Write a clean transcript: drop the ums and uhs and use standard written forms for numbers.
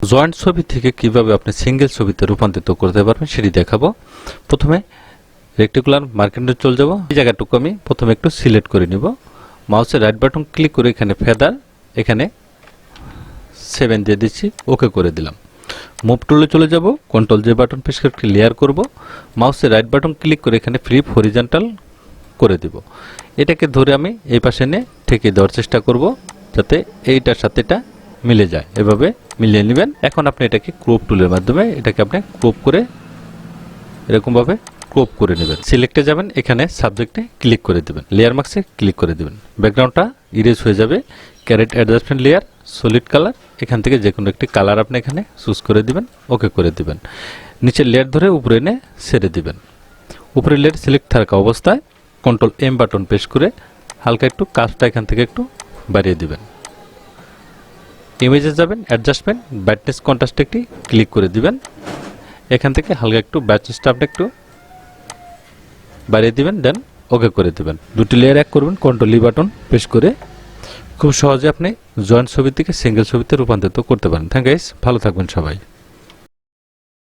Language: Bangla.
জয়েন্ট ছবি থেকে কিভাবে আপনি সিঙ্গেল ছবিতে রূপান্তরিত করতে পারবেন সেটি দেখাবো। প্রথমে রেক্টিকুলার মার্কেন্ডে চলে যাব। এই জায়গাটুকু আমি প্রথমে একটু সিলেক্ট করে নিব। মাউসের রাইট বাটন ক্লিক করে এখানে ফেদার, এখানে 7 দিয়ে দিচ্ছি, ওকে করে দিলাম। মুভ টুলে চলে যাব, কন্ট্রোল জে বাটন প্রেস করে লেয়ার করব। মাউসের রাইট বাটন ক্লিক করে এখানে ফ্লিপ হরিজন্টাল করে দিব। এটাকে ধরে আমি এই পাশে এনে ঠেকে দেওয়ার চেষ্টা করব যাতে এইটার সাথে এটা মিলে যায়। এভাবে মিলিয়ে নেবেন। এখন আপনি এটাকে ক্রপ টুলের মাধ্যমে এটাকে আপনি ক্রপ করে এরকমভাবে ক্রপ করে নেবেন। সিলেক্টে যাবেন, এখানে সাবজেক্টে ক্লিক করে দেবেন, লেয়ার মার্কসে ক্লিক করে দেবেন। ব্যাকগ্রাউন্ডটা ইরেজ হয়ে যাবে। Create adjustment layer, solid colour, এখান থেকে যে কোনো একটি কালার আপনি এখানে চুজ করে দিবেন, ওকে করে দিবেন। নিচের লেয়ার ধরে উপরে এনে ছেড়ে দিবেন। উপরে লেয়ার সিলেক্ট থাকা অবস্থায় কন্ট্রোল এম বাটন প্রেস করে হালকা একটু কাজটা এখান থেকে একটু বাড়িয়ে দিবেন। ইমেজে যাবেন, অ্যাডজাস্টমেন্ট, ব্রাইটনেস, কন্ট্রাস্টে একটি ক্লিক করে দিবেন। এখান থেকে হালকা একটু ব্রাইটনেসটা আপনি একটু বাড়িয়ে দিবেন, দেন ওকে করে দিবেন। দুটি লেয়ার এক করবেন কন্ট্রোল ই বাটন প্রেস করে। খুব সহজে আপনি জয়েন্ট ছবি থেকে সিঙ্গেল ছবিতে রূপান্তরিত করতে পারেন। থ্যাংক ইউ গাইস, ভালো থাকবেন সবাই।